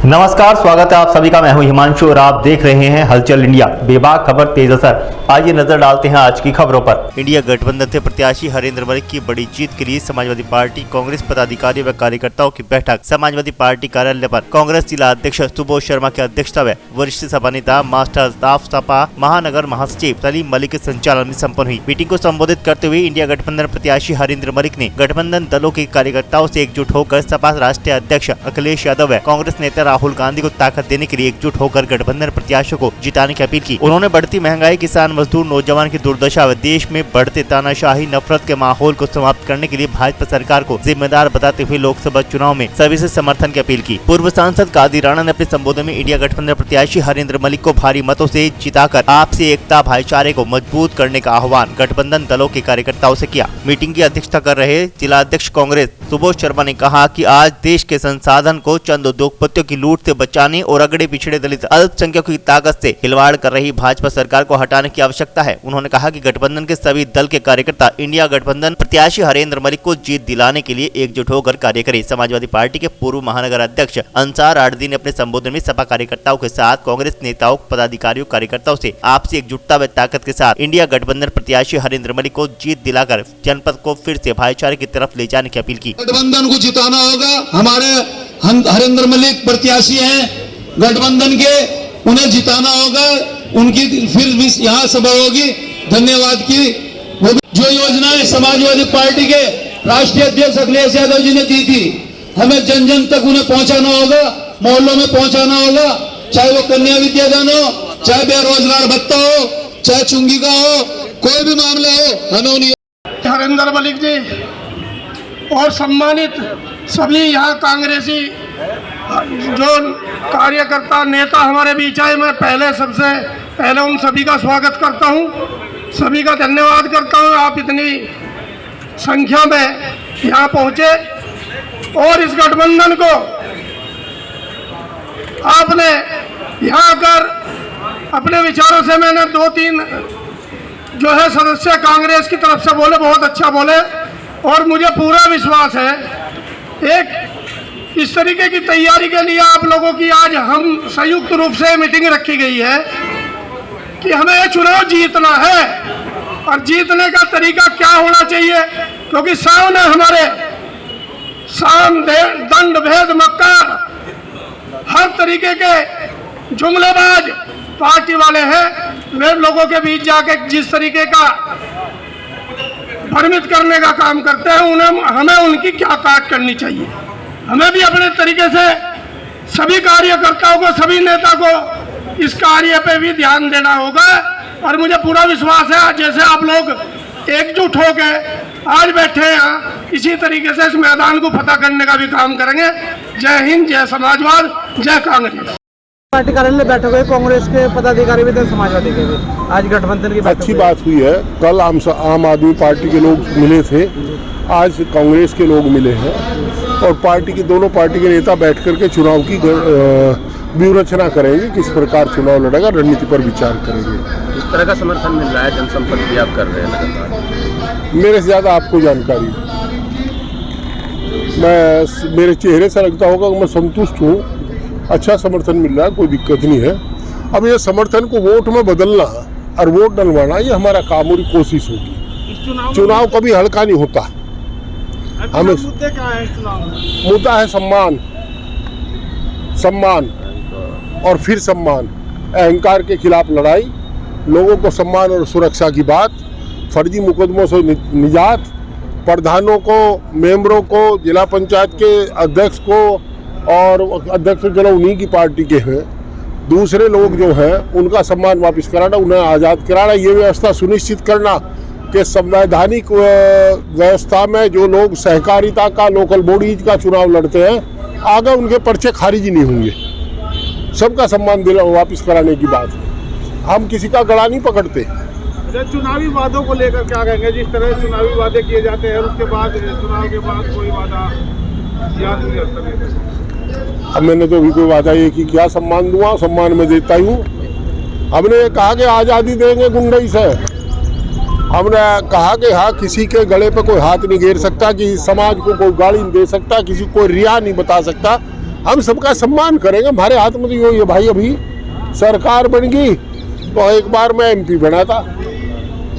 नमस्कार, स्वागत है आप सभी का। मैं हूं हिमांशु और आप देख रहे हैं हलचल इंडिया, बेबाक खबर तेज असर। आइए नजर डालते हैं आज की खबरों पर। इंडिया गठबंधन से प्रत्याशी हरेंद्र मलिक की बड़ी जीत के लिए समाजवादी पार्टी कांग्रेस पदाधिकारियों व कार्यकर्ताओं की बैठक समाजवादी पार्टी कार्यालय पर कांग्रेस जिला अध्यक्ष सुबोध शर्मा की अध्यक्षता में वरिष्ठ सपा नेता मास्टर अल्ताफ सपा महानगर महासचिव सलीम मलिक के संचालन में संपन्न हुई। मीटिंग को संबोधित करते हुए इंडिया गठबंधन प्रत्याशी हरेंद्र मलिक ने गठबंधन दलों के कार्यकर्ताओं से एकजुट होकर सपा राष्ट्रीय अध्यक्ष अखिलेश यादव व कांग्रेस नेता राहुल गांधी को ताकत देने के लिए एकजुट होकर गठबंधन प्रत्याशियों को जिताने की अपील की। उन्होंने बढ़ती महंगाई, किसान मजदूर, नौजवान की दुर्दशा व देश में बढ़ते तानाशाही नफरत के माहौल को समाप्त करने के लिए भाजपा सरकार को जिम्मेदार बताते हुए लोकसभा चुनाव में सभी से समर्थन की अपील की। पूर्व सांसद कादी राणा ने अपने संबोधन में इंडिया गठबंधन प्रत्याशी हरेंद्र मलिक को भारी मतों से जिताकर आपसी एकता भाईचारे को मजबूत करने का आह्वान गठबंधन दलों के कार्यकर्ताओं से किया। मीटिंग की अध्यक्षता कर रहे जिला अध्यक्ष कांग्रेस सुबोध शर्मा ने कहा कि आज देश के संसाधन को चंद उद्योगपतियों की लूट से बचाने और अगड़े पिछड़े दलित अल्पसंख्यकों की ताकत से खिलवाड़ कर रही भाजपा सरकार को हटाने की आवश्यकता है। उन्होंने कहा कि गठबंधन के सभी दल के कार्यकर्ता इंडिया गठबंधन प्रत्याशी हरेंद्र मलिक को जीत दिलाने के लिए एकजुट होकर कार्य करें। समाजवादी पार्टी के पूर्व महानगर अध्यक्ष अंसार आर्दी ने अपने संबोधन में सपा कार्यकर्ताओं के साथ कांग्रेस नेताओं, पदाधिकारियों, कार्यकर्ताओं से आपसी एकजुटता व ताकत के साथ इंडिया गठबंधन प्रत्याशी हरेंद्र मलिक को जीत दिलाकर जनपद को फिर से भाईचारे की तरफ ले जाने की अपील की। गठबंधन को जिताना होगा। हमारे हरेंद्र मलिक प्रत्याशी हैं गठबंधन के, उन्हें जिताना होगा। उनकी फिर भी यहाँ सभा होगी धन्यवाद की। वो जो योजनाएं समाजवादी पार्टी के राष्ट्रीय अध्यक्ष अखिलेश यादव जी ने दी थी, हमें जन जन तक उन्हें पहुंचाना होगा, मोहल्लों में पहुंचाना होगा। चाहे वो कन्या विद्यादान हो, चाहे बेरोजगार भत्ता हो, चाहे चुंगी का हो, कोई भी मामला हो, हमें उन्हें। हरेंद्र मलिक जी और सम्मानित सभी यहाँ कांग्रेसी जो कार्यकर्ता नेता हमारे बीच आए, मैं सबसे पहले उन सभी का स्वागत करता हूँ, सभी का धन्यवाद करता हूँ। आप इतनी संख्या में यहाँ पहुँचे और इस गठबंधन को आपने यहाँ आकर अपने विचारों से, मैंने 2-3 जो है सदस्य कांग्रेस की तरफ से बोले, बहुत अच्छा बोले और मुझे पूरा विश्वास है एक इस तरीके की तैयारी के लिए आप लोगों की आज हम संयुक्त रूप से मीटिंग रखी गई है कि हमें ये चुनाव जीतना है और जीतने का तरीका क्या होना चाहिए, क्योंकि सामने हमारे साम दंड भेद मक्कार हर तरीके के जुमलेबाज पार्टी वाले हैं। वे लोगों के बीच जाके जिस तरीके का भ्रमित करने का काम करते हैं, उन्हें हमें उनकी क्या काट करनी चाहिए। हमें भी अपने तरीके से सभी कार्यकर्ताओं को, सभी नेता को इस कार्य पे भी ध्यान देना होगा और मुझे पूरा विश्वास है जैसे आप लोग एकजुट होकर आज बैठे हैं, इसी तरीके से इस मैदान को फतह करने का भी काम करेंगे। जय हिंद, जय समाजवाद, जय कांग्रेस। पार्टी कार्यालय बैठक हुई, कांग्रेस के पदाधिकारी भी थे, समाजवादी के भी। आज गठबंधन की अच्छी बात हुई है। कल आम आदमी पार्टी के लोग मिले थे, आज कांग्रेस के लोग मिले हैं और पार्टी की दोनों पार्टी के नेता बैठ करके चुनाव की व्यूहरचना करेंगे, किस प्रकार चुनाव लड़ेगा, रणनीति पर विचार करेंगे। इस तरह का समर्थन मिल रहा है, जनसंपर्क भी आप कर रहे हैं लगातार। मेरे से ज़्यादा आपको जानकारी, मैं मेरे चेहरे से लगता होगा कि मैं संतुष्ट हूँ, अच्छा समर्थन मिल रहा है, कोई दिक्कत नहीं है। अब ये समर्थन को वोट में बदलना और वोट डलवाना, ये हमारा काम और कोशिश होगी। चुनाव कभी हल्का नहीं होता। हमें मुद्दे क्या है चुनाव में? मुद्दा है सम्मान, सम्मान और फिर सम्मान, अहंकार के खिलाफ लड़ाई, लोगों को सम्मान और सुरक्षा की बात, फर्जी मुकदमों से निजात, प्रधानों को, मेंबरों को, जिला पंचायत के अध्यक्ष को और अध्यक्ष चलो उन्हीं की पार्टी के हैं, दूसरे लोग जो हैं उनका सम्मान वापस कराना, उन्हें आज़ाद कराना, ये व्यवस्था सुनिश्चित करना कि संवैधानिक व्यवस्था में जो लोग सहकारिता का, लोकल बॉडीज का चुनाव लड़ते हैं, आगे उनके पर्चे खारिज नहीं होंगे। सबका सम्मान वापस कराने की बात है। हम किसी का गला नहीं पकड़ते। चुनावी वादों को लेकर क्या कहेंगे? जिस तरह चुनावी वादे किए जाते हैं उसके बाद चुनाव के बाद कोई वादा याद नहीं रहता। अब मैंने तो अभी कोई वादा ये कि क्या सम्मान दूंगा, सम्मान में देता ही हूँ। हमने कहा कि आज़ादी देंगे गुंडई से, हमने कहा कि हाँ किसी के गले पे कोई हाथ नहीं घेर सकता, किसी समाज को कोई गाली नहीं दे सकता, किसी को रिया नहीं बता सकता, हम सबका सम्मान करेंगे। हमारे हाथ में तो यो ये भाई, अभी सरकार बन गई तो एक बार मैं MP बना था।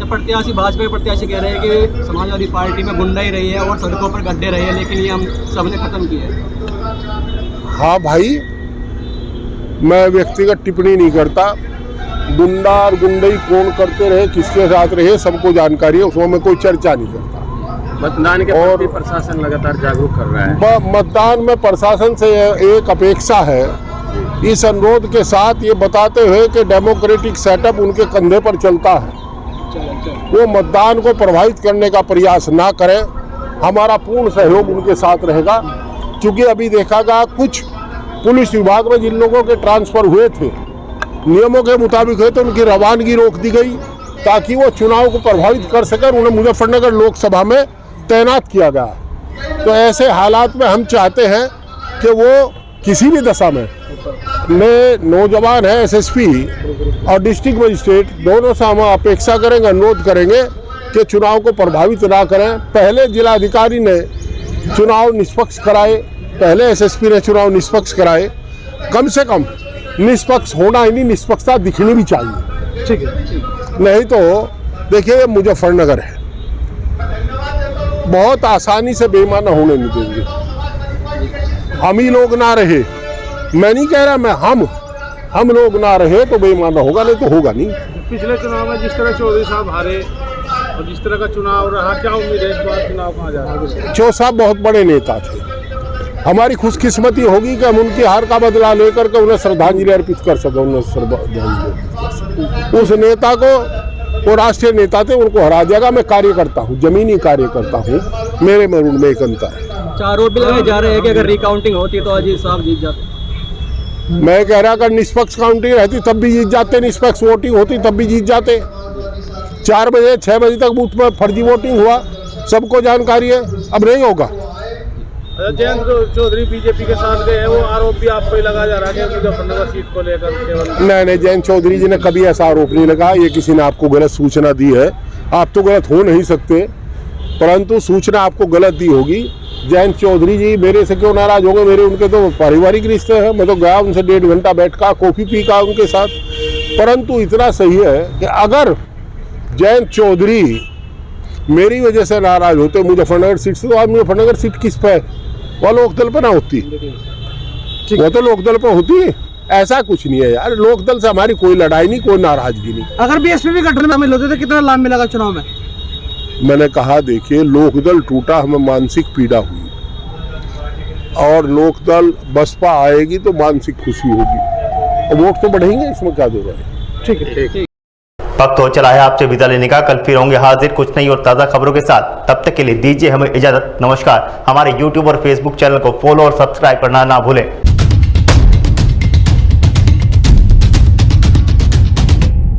प्रत्याशी, भाजपा के प्रत्याशी कह रहे हैं कि समाजवादी पार्टी में गुंडाई रही है और सड़कों पर गड्ढे रहे हैं, लेकिन ये हम सबने खत्म किए हैं। हाँ भाई, मैं व्यक्तिगत टिप्पणी नहीं करता। गुंडा और गुंडई कौन करते रहे, किसके साथ रहे, सबको जानकारी है, उसमें मैं कोई चर्चा नहीं करता। मतदान के प्रति प्रशासन लगातार जागरूक कर रहा है। मतदान में प्रशासन से एक अपेक्षा है, इस अनुरोध के साथ ये बताते हुए कि डेमोक्रेटिक सेटअप उनके कंधे पर चलता है, वो मतदान को प्रभावित करने का प्रयास ना करें। हमारा पूर्ण सहयोग उनके साथ रहेगा। क्योंकि अभी देखा गया कुछ पुलिस विभाग में जिन लोगों के ट्रांसफर हुए थे, नियमों के मुताबिक हुए, तो उनकी रवानगी रोक दी गई ताकि वो चुनाव को प्रभावित कर सके। उन्हें मुजफ्फरनगर लोकसभा में तैनात किया गया। तो ऐसे हालात में हम चाहते हैं कि वो किसी भी दशा में नौजवान है, SSP और डिस्ट्रिक्ट मजिस्ट्रेट दोनों से हम अपेक्षा करेंगे, अनुरोध करेंगे कि चुनाव को प्रभावित ना करें। पहले जिलाधिकारी ने चुनाव निष्पक्ष कराए, पहले SSP ने चुनाव निष्पक्ष कराए। कम से कम निष्पक्ष होना ही नहीं, निष्पक्षता दिखनी भी चाहिए। ठीक है। नहीं तो देखिए, ये मुजफ्फरनगर है, बहुत आसानी से बेईमाना होने नहीं देंगे। हम ही लोग ना रहे, मैं नहीं कह रहा, मैं हम लोग ना रहे तो बेईमाना होगा, नहीं तो होगा नहीं। पिछले चुनाव में जिस तरह चौधरी साहब हारे और जिस तरह का चुनाव रहा, क्या उम्मीद है इस बार चुनाव कहाँ जा रहा है? चौधरी साहब बहुत बड़े नेता थे। हमारी खुशकिस्मती होगी कि हम उनकी हार का बदला लेकर के उन्हें श्रद्धांजलि अर्पित कर सकें। उस नेता को, वो राष्ट्रीय नेता थे, उनको हरा जाएगा। मैं कार्यकर्ता हूँ, जमीनी कार्यकर्ता हूँ, मेरे में उनमें एक अंतर है। आरोप भी लगाए जा रहे हैं कि अगर रिकाउंटिंग होती तो अजीत साहब जीत जाते। मैं कह रहा, अगर निष्पक्ष काउंटिंग रहती तब भी जीत जाते, निष्पक्ष वोटिंग होती तब भी जीत जाते। 4 बजे 6 बजे तक बूथ में फर्जी वोटिंग हुआ, सबको जानकारी है। अब नहीं होगा। जयंत चौधरी बीजेपी के साथ गए हैं, वो आरोप भी आपको ही लगा जा रहा है कि मुजफ्फरनगर सीट को लेकर केवल। नहीं, जयंत चौधरी जी ने कभी ऐसा आरोप नहीं लगा। ये किसी ने आपको गलत सूचना दी है। आप तो गलत हो नहीं सकते, परंतु सूचना आपको गलत दी होगी। जयंत चौधरी जी मेरे से क्यों नाराज होंगे? मेरे उनके तो पारिवारिक रिश्ते हैं। मैं तो गया उनसे 1.5 घंटा बैठा, कॉफी पी का उनके साथ। परंतु इतना सही है कि अगर जयंत चौधरी मेरी वजह से नाराज होते मुजफ्फरनगर सीट से, तो आज मुजफ्फरनगर सीट किस पे? वह लोकदल पर ना होती, वो तो लोकदल पर होती है। ऐसा कुछ नहीं है यार, लोकदल से हमारी कोई लड़ाई नहीं, कोई नाराजगी नहीं। अगर BSP भी गठन में शामिल होते तो कितना लाभ मिलेगा चुनाव में? मैंने कहा, देखिए, लोकदल टूटा, हमें मानसिक पीड़ा हुई, और लोकदल बसपा आएगी तो मानसिक खुशी होगी, और वोट तो बढ़ेंगे, इसमें क्या दो रहे हैं। ठीक है। वक्त हो चला है आपसे विदा लेने का। कल फिर होंगे हाजिर कुछ नई और ताज़ा खबरों के साथ। तब तक के लिए दीजिए हमें इजाजत। नमस्कार। हमारे YouTube और Facebook चैनल को फॉलो और सब्सक्राइब करना ना भूलें।